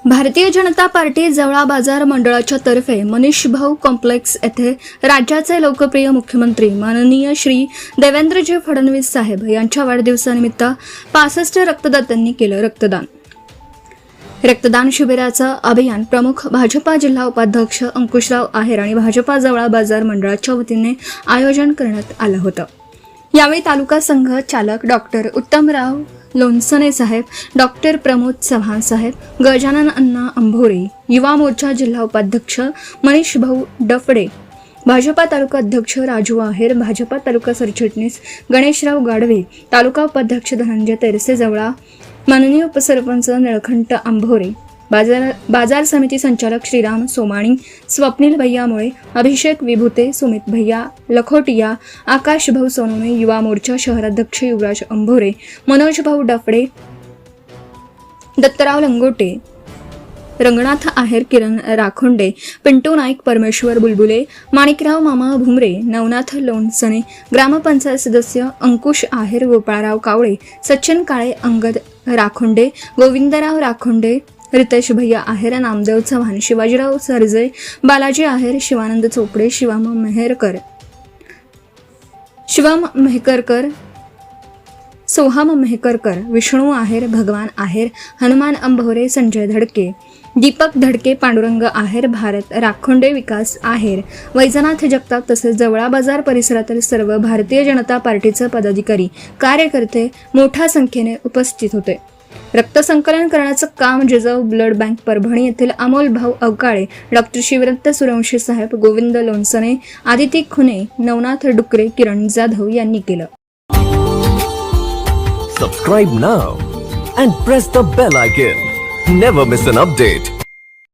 Bharatiya Janata party जवळा बाजार मंडळाच्या तर्फे मनीष भाऊ कॉम्प्लेक्स येथे राज्याचे लोकप्रिय मुख्यमंत्री माननीय श्री देवेंद्रजी फडणवीस साहेब यांच्या वाढदिवसानिमित्त 65 रक्तदात्यांनी केलं रक्तदान शिबिराचं अभियान प्रमुख भाजपा जिल्हा उपाध्यक्ष अंकुशराव आहेर आणि भाजपा जवळा बाजार मंडळाच्या वतीने आयोजन करण्यात आलं होतं। यावेळी तालुका संघ चालक डॉक्टर उत्तमराव लोणसने साहेब, डॉक्टर प्रमोद चव्हाण साहेब, गजानन अण्णा अंभोरे, युवा मोर्चा जिल्हा उपाध्यक्ष मनीष भाऊ डफडे, भाजपा तालुका अध्यक्ष राजू आहेर, भाजपा तालुका सरचिटणीस गणेशराव गाडवे, तालुका उपाध्यक्ष धनंजय तेरसे जवळा, माननीय उपसरपंच निळकंठ अंभोरे, बाजार समिती संचालक श्रीराम सोमाणी, स्वप्नील भैया मुळे, अभिषेक विभूते, सुमित भैया लखोटिया, आकाश भाऊ सोनवणे, युवा मोर्चा शहराध्यक्ष युवराज अंभोरे, मनोज भाऊ डफडे, दत्तराव लंगोटे, रंगनाथ आहेर, किरण राखोंडे, पिंटू नाईक, परमेश्वर बुलबुले, माणिकराव मामा भुमरे, नवनाथ लोणसने, ग्रामपंचायत सदस्य अंकुश आहेर, गोपाळराव कावळे, सचिन काळे, अंगद राखोंडे, गोविंदराव राखोंडे, रितेश भैया आहेर, नामदेव चव्हाण, शिवाजीराव सरजे, बालाजी आहेर, शिवानंद चोपडे, शिवम मेहकरकर, सोहम मेहकरकर, विष्णू आहेर, भगवान आहेर, हनुमान अंभोरे, संजय धडके, दीपक धडके, पांडुरंग आहेर, भारत राखोंडे, विकास आहेर, वैजनाथ जगताप तसेच जवळा बाजार परिसरातील सर्व भारतीय जनता पार्टीचे पदाधिकारी कार्यकर्ते मोठ्या संख्येने उपस्थित होते। रक्त संकलन करण्याचं काम जिजाऊ ब्लड बँक परभणी येथील अमोल भाऊ अवकाळे, डॉक्टर शिवरत्न सूर्यवंशी साहेब, गोविंद लोणसने, आदिती खुने, नवनाथ डुकरे, किरण जाधव यांनी केलं। Subscribe now and press the bell icon. Never miss an update.